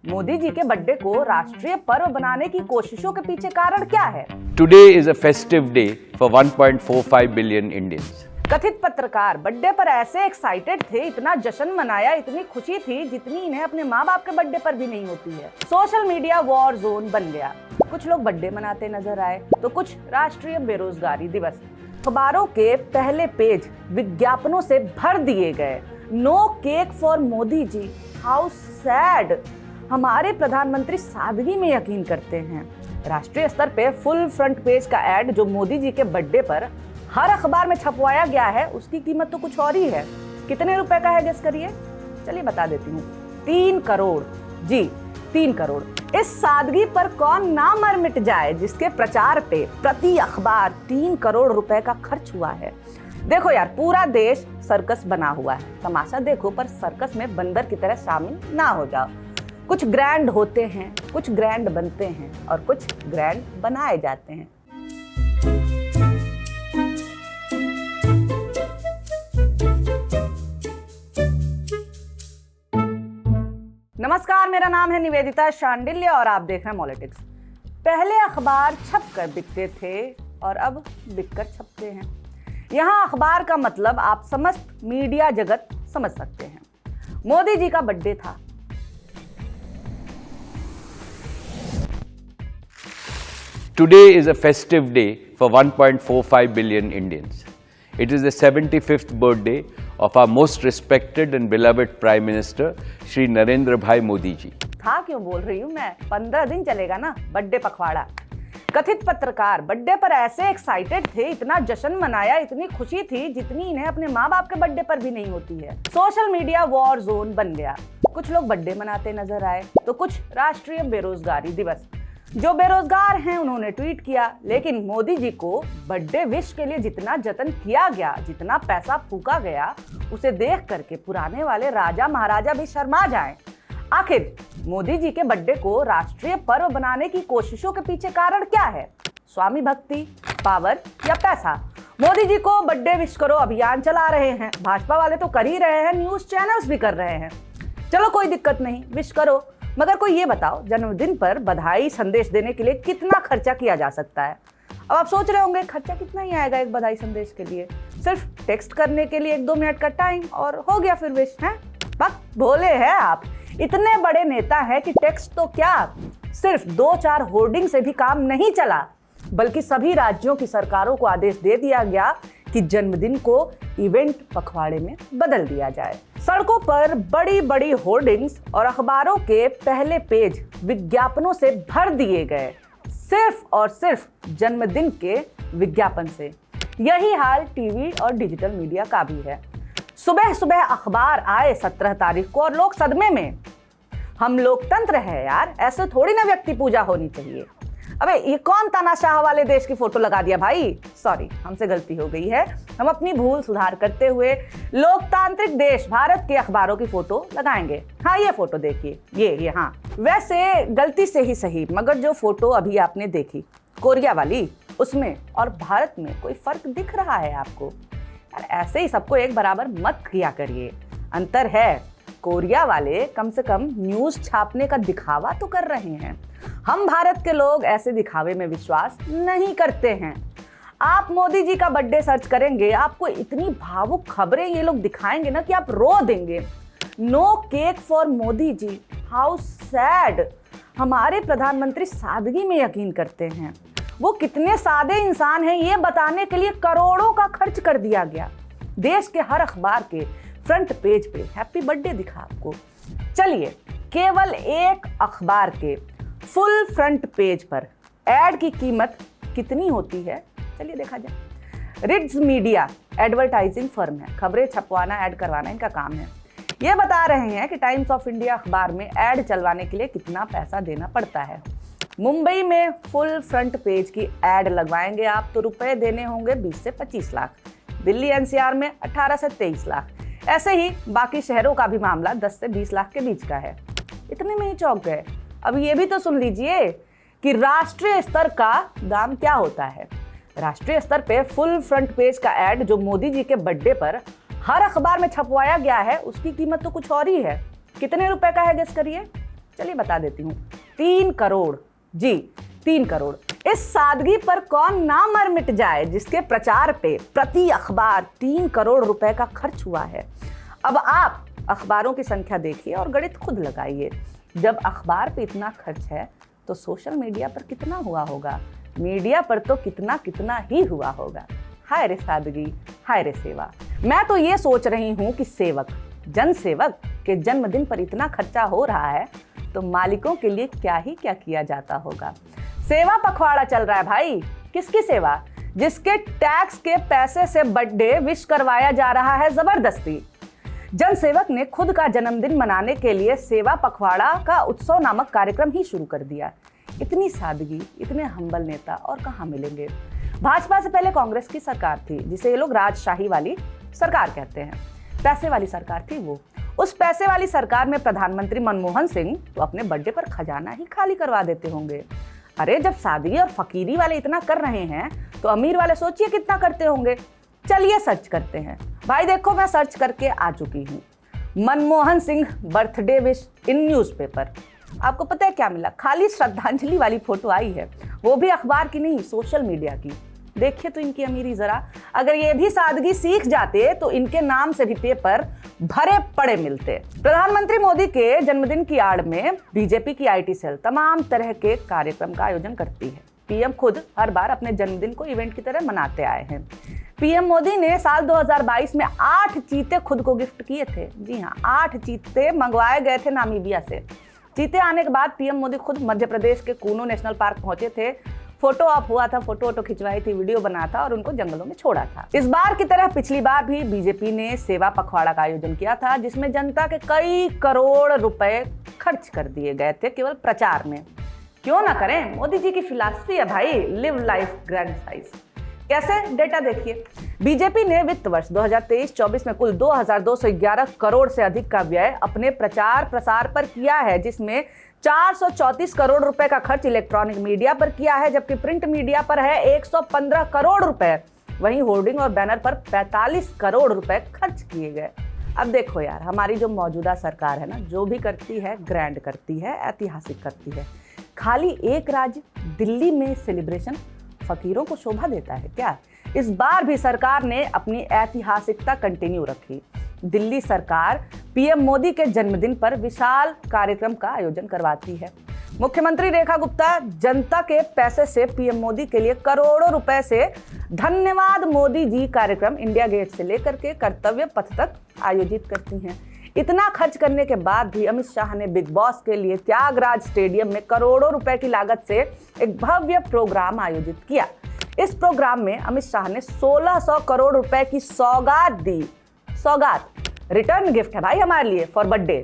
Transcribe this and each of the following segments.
मोदी जी के बर्थडे को राष्ट्रीय पर्व बनाने की कोशिशों के पीछे कारण क्या है? Today is a festive day for 1.45 billion Indians. कथित पत्रकार बर्थडे पर ऐसे एक्साइटेड थे, इतना जश्न मनाया, इतनी खुशी थी जितनी इन्हें अपने माँ बाप के बर्थडे पर भी नहीं होती है। सोशल मीडिया वॉर जोन बन गया। कुछ लोग बर्थडे मनाते नजर आए तो कुछ राष्ट्रीय बेरोजगारी दिवस। अखबारों के पहले पेज विज्ञापनों से भर दिए गए। No cake for Modi ji, how sad. हमारे प्रधानमंत्री सादगी में यकीन करते हैं। राष्ट्रीय स्तर पे फुल फ्रंट पेज का ऐड जो मोदी जी के बर्थडे पर हर अखबार में छपवाया गया है, उसकी कीमत तो कुछ और ही है। कितने रुपए का है गेस करिए? चलिए बता देती हूँ, 3 करोड़। जी 3 करोड़। इस सादगी पर कौन ना मर मिट जाए जिसके प्रचार पे प्रति अखबार 3 करोड़ रुपए का खर्च हुआ है। देखो यार, पूरा देश सर्कस बना हुआ है। तमाशा देखो पर सर्कस में बंदर की तरह शामिल ना हो जाओ। कुछ ग्रैंड होते हैं, कुछ ग्रैंड बनते हैं और कुछ ग्रैंड बनाए जाते हैं। नमस्कार, मेरा नाम है निवेदिता शांडिल्य और आप देख रहे हैं पॉलिटिक्स। पहले अखबार छप कर बिकते थे और अब बिककर छपते हैं। यहाँ अखबार का मतलब आप समस्त मीडिया जगत समझ सकते हैं। मोदी जी का बर्थडे था। Today is a festive day for 1.45 billion Indians. It is the 75th birthday of our most respected and beloved Prime Minister, Shri Narendra Bhai Modi ji. था क्यों बोल रही हूँ मैं, 15 दिन चलेगा ना बर्थडे पखवाड़ा। कथित पत्रकार बर्थडे पर ऐसे एक्साइटेड थे, इतना जश्न मनाया, इतनी खुशी थी जितनी इन्हें अपने माँ बाप के बर्थडे पर भी नहीं होती है। सोशल मीडिया वॉर जोन बन गया। कुछ लोग बर्थडे मनाते नजर आए तो कुछ राष्ट्रीय बेरोजगारी दिवस। जो बेरोजगार हैं उन्होंने ट्वीट किया, लेकिन मोदी जी को बर्थडे विश के लिए जितना जतन किया गया, जितना पैसा फूका गया, उसे देख करके पुराने वाले राजा महाराजा भी शर्मा जाएं। आखिर मोदी जी के बर्थडे को राष्ट्रीय पर्व बनाने की कोशिशों के पीछे कारण क्या है? स्वामी भक्ति, पावर या पैसा? मोदी जी को बर्थडे विश करो अभियान चला रहे हैं, भाजपा वाले तो कर ही रहे हैं, न्यूज चैनल्स भी कर रहे हैं। चलो कोई दिक्कत नहीं, विश करो, मगर कोई ये बताओ जन्मदिन पर बधाई संदेश देने के लिए कितना खर्चा किया जा सकता है? अब आप सोच रहे होंगे खर्चा कितना ही आएगा एक बधाई संदेश के लिए? सिर्फ टेक्स्ट करने के लिए 1-2 मिनट का टाइम और हो गया फिर विश है। बक भोले हैं आप। इतने बड़े नेता है कि टेक्स्ट तो क्या, सिर्फ 2-4 होर्डिंग से भी काम नहीं चला, बल्कि सभी राज्यों की सरकारों को आदेश दे दिया गया कि जन्मदिन को इवेंट पखवाड़े में बदल दिया जाए। सड़कों पर बड़ी बड़ी होर्डिंग्स और अखबारों के पहले पेज विज्ञापनों से भर दिए गए, सिर्फ और सिर्फ जन्मदिन के विज्ञापन से। यही हाल टीवी और डिजिटल मीडिया का भी है। सुबह सुबह अखबार आए 17 तारीख को और लोग सदमे में। हम लोकतंत्र है यार, ऐसे थोड़ी ना व्यक्ति पूजा होनी चाहिए। अबे ये कौन तानाशाह वाले देश की फोटो लगा दिया भाई? सॉरी, हमसे गलती हो गई है। हम अपनी भूल सुधार करते हुए लोकतांत्रिक देश भारत के अखबारों की फोटो लगाएंगे। हाँ, ये फोटो देखिए, ये हाँ। वैसे गलती से ही सही, मगर जो फोटो अभी आपने देखी कोरिया वाली, उसमें और भारत में कोई फर्क दिख रहा है आपको? यार ऐसे ही सबको एक बराबर मत किया करिए। अंतर है, कोरिया वाले कम से कम न्यूज छापने का दिखावा तो कर रहे हैं। हम भारत के लोग ऐसे दिखावे में विश्वास नहीं करते हैं। आप मोदी जी का बर्थडे सर्च करेंगे, आपको इतनी भावुक खबरें ये लोग दिखाएंगे ना कि आप रो देंगे। No cake for Modi ji, how sad. हमारे प्रधानमंत्री सादगी में यकीन करते हैं। वो कितने सादे इंसान हैं ये बताने के लिए करोड़ों का खर्च कर दिया गया। देश के हर अखबार के फ्रंट पेज पे हैप्पी बर्थडे दिखा आपको। चलिए, केवल एक अखबार के फुल फ्रंट पेज पर एड की कीमत कितनी होती है, चलिए देखा जाए। रिड्स मीडिया एडवर्टाइजिंग फर्म है, खबरें छपवाना, ऐड करवाना इनका काम है। ये बता रहे हैं कि टाइम्स ऑफ इंडिया अखबार में ऐड चलवाने के लिए कितना पैसा देना पड़ता है। मुंबई में फुल फ्रंट पेज की ऐड लगवाएंगे आप तो रुपए देने होंगे 20 से 25 लाख। दिल्ली एनसीआर में 18 से 23 लाख। ऐसे ही बाकी शहरों का भी मामला 10 से 20 लाख के बीच का है। इतने में ही चौंक गए? अब ये भी तो सुन लीजिए कि राष्ट्रीय स्तर का दाम क्या होता है। राष्ट्रीय स्तर पे फुल फ्रंट पेज का ऐड जो मोदी जी के बर्थडे पर हर अखबार में छपवाया गया है, उसकी कीमत तो कुछ और ही है। कितने रुपए का है गेस करिए? चलिए बता देती हूँ, 3 करोड़। जी 3 करोड़। इस सादगी पर कौन ना मर मिट जाए जिसके प्रचार पे प्रति अखबार 3 करोड़ रुपए का खर्च हुआ है। अब आप अखबारों की संख्या देखिए और गणित खुद लगाइए। जब अखबार पे इतना खर्च है तो सोशल मीडिया पर कितना हुआ होगा, मीडिया पर तो कितना कितना ही हुआ होगा। हाय रे सादगी, हाय रे सेवा। मैं तो ये सोच रही हूँ कि सेवक, जन सेवक के जन्मदिन पर इतना खर्चा हो रहा है तो मालिकों के लिए क्या ही क्या किया जाता होगा। सेवा पखवाड़ा चल रहा है भाई। किसकी सेवा? जिसके टैक्स के पैसे से बर्थडे विश करवाया जा रहा है जबरदस्ती। जनसेवक ने खुद का जन्मदिन मनाने के लिए सेवा पखवाड़ा का उत्सव नामक कार्यक्रम ही शुरू कर दिया। इतनी सादगी, इतने हम्बल नेता और कहाँ मिलेंगे। भाजपा से पहले कांग्रेस की सरकार थी, जिसे ये लोग राजशाही वाली सरकार कहते हैं। पैसे वाली सरकार थी वो। उस पैसे वाली सरकार में प्रधानमंत्री मनमोहन सिंह तो अपने बर्थडे पर खजाना ही खाली करवा देते होंगे। अरे जब सादगी और फकीरी वाले इतना कर रहे हैं तो अमीर वाले सोचिए कितना करते होंगे। चलिए सर्च करते हैं। भाई देखो, मैं सर्च करके आ चुकी हूँ, मनमोहन सिंह बर्थडे विश इन न्यूज़पेपर। आपको पता है क्या मिला? खाली श्रद्धांजलि वाली फोटो आई है, वो भी अखबार की नहीं, सोशल मीडिया की। देखिए तो इनकी अमीरी जरा। अगर ये भी सादगी सीख जाते तो इनके नाम से भी पेपर भरे पड़े मिलते। प्रधानमंत्री मोदी के जन्मदिन की आड़ में बीजेपी की आईटी सेल तमाम तरह के कार्यक्रम का आयोजन करती है। पीएम खुद हर बार अपने जन्मदिन को इवेंट की तरह मनाते आए हैं। पीएम मोदी ने साल 2022 में 8 चीते खुद को गिफ्ट किए थे। जी हाँ, 8 चीते मंगवाए गए थे नामीबिया से। चीते आने के बाद पीएम मोदी खुद मध्य प्रदेश के कूनो नेशनल पार्क पहुंचे थे। फोटो ऑप हुआ था, फोटो खिंचवाई थी, वीडियो बना था और उनको जंगलों में छोड़ा था। इस बार की तरह पिछली बार भी बीजेपी ने सेवा पखवाड़ा का आयोजन किया था, जिसमें जनता के कई करोड़ रुपए खर्च कर दिए गए थे केवल प्रचार में। क्यों ना करें, मोदी जी की फिलॉसफी है भाई, लिव लाइफ ग्रैंड साइज। कैसे? डेटा देखिए। बीजेपी ने वित्त वर्ष 2023-24 में कुल 2211 करोड़ से अधिक का व्यय अपने प्रचार प्रसार पर किया है, जिसमें 434 करोड़ रुपए का खर्च इलेक्ट्रॉनिक मीडिया पर किया है, जबकि प्रिंट मीडिया पर है 115 करोड़ रुपए। वहीं होर्डिंग और बैनर पर 45 करोड़ रुपए खर्च किए गए। अब देखो यार, हमारी जो मौजूदा सरकार है ना, जो भी करती है ग्रैंड करती है, ऐतिहासिक करती है। खाली एक राज्य दिल्ली में सेलिब्रेशन फकीरों को शोभा देता है क्या? इस बार भी सरकार ने अपनी ऐतिहासिकता कंटिन्यू रखी। दिल्ली सरकार पीएम मोदी के जन्मदिन पर विशाल कार्यक्रम का आयोजन करवाती है। मुख्यमंत्री रेखा गुप्ता जनता के पैसे से पीएम मोदी के लिए करोड़ों रुपए से धन्यवाद मोदी जी कार्यक्रम इंडिया गेट से लेकर के कर्तव्य पथ तक आयोजित करती हैं। इतना खर्च करने के बाद भी अमित शाह ने बिग बॉस के लिए त्यागराज स्टेडियम में करोड़ों रुपए की लागत से एक भव्य प्रोग्राम आयोजित किया। इस प्रोग्राम में अमित शाह ने 1600 करोड़ रुपए की सौगात दी। सौगात रिटर्न गिफ्ट है भाई हमारे लिए फॉर बर्थडे।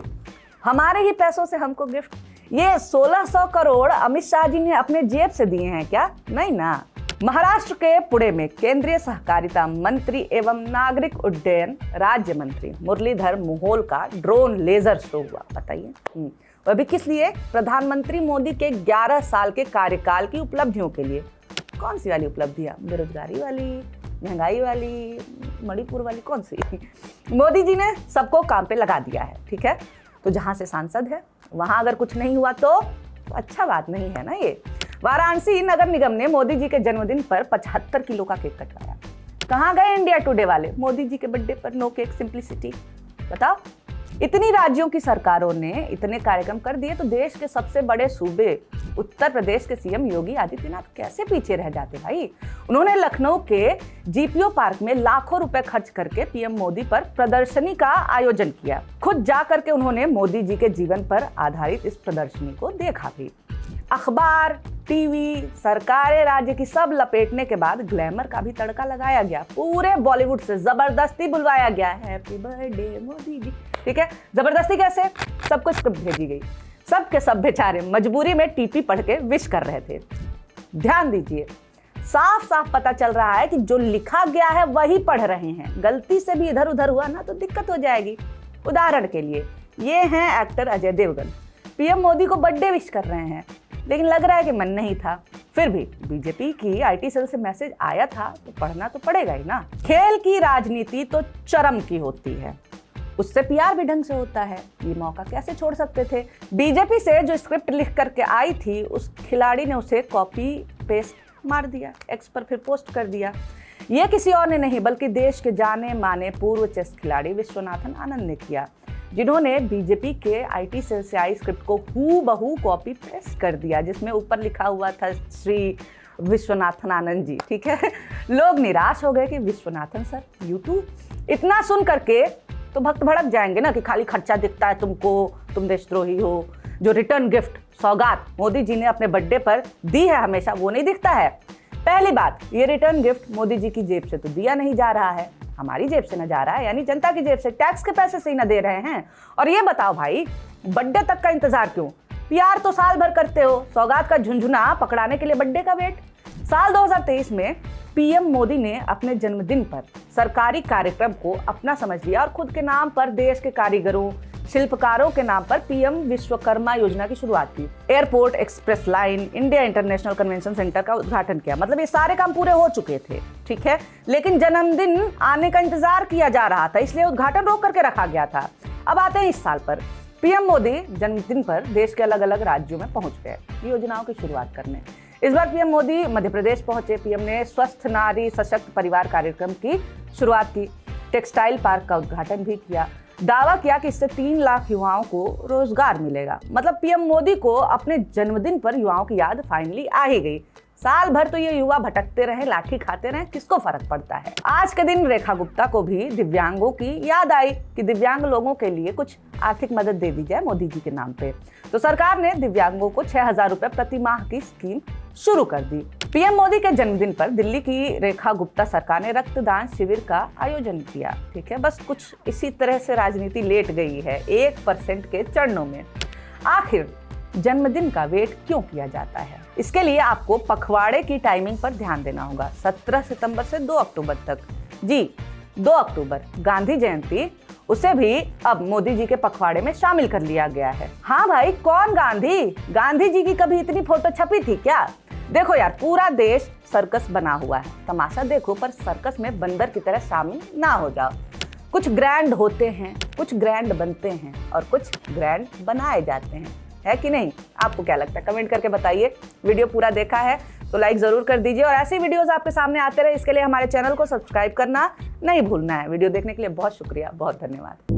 हमारे ही पैसों से हमको गिफ्ट। ये 1600 करोड़ अमित शाह जी ने अपने जेब से दिए हैं क्या? नहीं ना। महाराष्ट्र के पुणे में केंद्रीय सहकारिता मंत्री एवं नागरिक उड्डयन राज्य मंत्री मुरलीधर मोहोल का ड्रोन लेजर शो हुआ। बताइए वह भी किस लिए? प्रधानमंत्री मोदी के 11 साल के कार्यकाल की उपलब्धियों के लिए। कौन सी वाली उपलब्धियां? बेरोजगारी वाली, महंगाई वाली, मणिपुर वाली, कौन सी? मोदी जी ने सबको काम पे लगा दिया है। ठीक है, तो जहां से सांसद है वहां अगर कुछ नहीं हुआ तो अच्छा बात नहीं है ना। ये वाराणसी नगर निगम ने मोदी जी के जन्मदिन पर 75 किलो का केक कटवाया। कहाँ गए इंडिया टुडे वाले? मोदी जी के बर्थडे पर नो केक सिंप्लिसिटी। बताओ, इतनी राज्यों की सरकारों ने इतने कार्यक्रम कर दिए तो देश के सबसे बड़े सूबे उत्तर प्रदेश के सीएम योगी आदित्यनाथ कैसे पीछे रह जाते भाई। उन्होंने लखनऊ के जीपीओ पार्क में लाखों रुपए खर्च करके पीएम मोदी पर प्रदर्शनी का आयोजन किया। खुद जा करके उन्होंने मोदी जी के जीवन पर आधारित इस प्रदर्शनी को देखा भी। अखबार, टीवी, सरकारें राज्य की सब लपेटने के बाद ग्लैमर का भी तड़का लगाया गया। पूरे बॉलीवुड से जबरदस्ती बुलवाया गया, हैप्पी बर्थडे मोदी जी। ठीक है, जबरदस्ती कैसे? सबको स्क्रिप्ट भेजी गई। सब के सब बेचारे मजबूरी में टीपी पढ़ के विश कर रहे थे। ध्यान दीजिए, साफ साफ पता चल रहा है कि जो लिखा गया है वही पढ़ रहे हैं। गलती से भी इधर उधर हुआ ना तो दिक्कत हो जाएगी। उदाहरण के लिए, ये हैं एक्टर अजय देवगन, पीएम मोदी को बर्थडे विश कर रहे हैं, लेकिन लग रहा है कि मन नहीं था। फिर भी बीजेपी की आईटी सेल से मैसेज आया था तो पढ़ना तो पड़ेगा ही ना। खेल की राजनीति तो चरम की होती है। उससे पीआर भी ढंग से होता है, ये मौका कैसे छोड़ सकते थे। बीजेपी से जो स्क्रिप्ट लिख करके आई थी उस खिलाड़ी ने उसे कॉपी पेस्ट मार दिया, एक्स पर फिर पोस्ट कर दिया। ये किसी और ने नहीं बल्कि देश के जाने माने पूर्व चेस खिलाड़ी विश्वनाथन आनंद ने किया, जिन्होंने बीजेपी के आईटी सेल से आई स्क्रिप्ट को हूबहू कॉपी पेस्ट कर दिया, जिसमें ऊपर लिखा हुआ था श्री विश्वनाथन आनंद जी। ठीक है, लोग निराश हो गए कि विश्वनाथन सर यूट्यूब। इतना सुन करके तो भक्त भड़क जाएंगे ना कि खाली खर्चा दिखता है तुमको, तुम देशद्रोही हो। जो रिटर्न गिफ्ट सौगात मोदी जी ने अपने बर्थडे पर दी है हमेशा, वो नहीं दिखता है। पहली बात, ये रिटर्न गिफ्ट मोदी जी की जेब से तो दिया नहीं जा रहा है, हमारी जेब से न जा रहा है, यानी जनता की जेब से, टैक्स के पैसे से ही न दे रहे हैं। और ये बताओ भाई, बर्थडे तक का इंतजार क्यों? पीआर तो साल भर करते हो, सौगात का झुंझुना पकड़ाने के लिए बर्थडे का वेट। साल 2023 में पीएम मोदी ने अपने जन्मदिन पर सरकारी कार्यक्रम को अपना समझ लिया और खुद के नाम पर देश के कारीगरों, शिल्पकारों के नाम पर पीएम विश्वकर्मा योजना की शुरुआत की। Airport, express line, India international convention centre का उद्घाटन किया। मतलब ये सारे काम पूरे हो चुके थे, ठीक है, लेकिन जन्मदिन आने का इंतजार किया जा रहा था, इसलिए उद्घाटन रोक करके रखा गया था। अब आते हैं इस साल पर। पीएम मोदी जन्मदिन पर देश के अलग अलग राज्यों में पहुंच गए योजनाओं की शुरुआत करने। इस बार पीएम मोदी मध्य प्रदेश पहुंचे। पीएम ने स्वस्थ नारी सशक्त परिवार कार्यक्रम की शुरुआत की, टेक्सटाइल पार्क का उद्घाटन भी किया। दावा किया कि इससे 3 लाख युवाओं को रोजगार मिलेगा। मतलब पीएम मोदी को अपने जन्मदिन पर युवाओं की याद फाइनली आ ही गई। साल भर तो ये युवा भटकते रहे, लाठी खाते रहे, किसको फर्क पड़ता है। आज के दिन रेखा गुप्ता को भी दिव्यांगों की याद आई कि दिव्यांग लोगों के लिए कुछ आर्थिक मदद दे दी जाए मोदी जी के नाम पे। तो सरकार ने दिव्यांगों को 6,000 रुपए प्रति माह की स्कीम शुरू कर दी। पीएम मोदी के जन्मदिन पर दिल्ली की रेखा गुप्ता सरकार ने रक्तदान शिविर का आयोजन किया। ठीक है, बस कुछ इसी तरह से राजनीति लेट गई है 1% के चरणों में। आखिर जन्मदिन का वेट क्यों किया जाता है? इसके लिए आपको पखवाड़े की टाइमिंग पर ध्यान देना होगा। 17 सितंबर से 2 अक्टूबर तक। जी, 2 अक्टूबर गांधी जयंती, उसे भी अब मोदी जी के पखवाड़े में शामिल कर लिया गया है। हाँ भाई, कौन गांधी? गांधी जी की कभी इतनी फोटो छपी थी क्या? देखो यार, पूरा देश सर्कस बना हुआ है, तमाशा देखो, पर सर्कस में बंदर की तरह शामिल ना हो जाओ। कुछ ग्रैंड होते हैं, कुछ ग्रैंड बनते हैं और कुछ ग्रैंड बनाए जाते हैं, है कि नहीं? आपको क्या लगता है? कमेंट करके बताइए। वीडियो पूरा देखा है तो लाइक जरूर कर दीजिए और ऐसी वीडियोस आपके सामने आते रहे, इसके लिए हमारे चैनल को सब्सक्राइब करना नहीं भूलना है। वीडियो देखने के लिए बहुत शुक्रिया, बहुत धन्यवाद।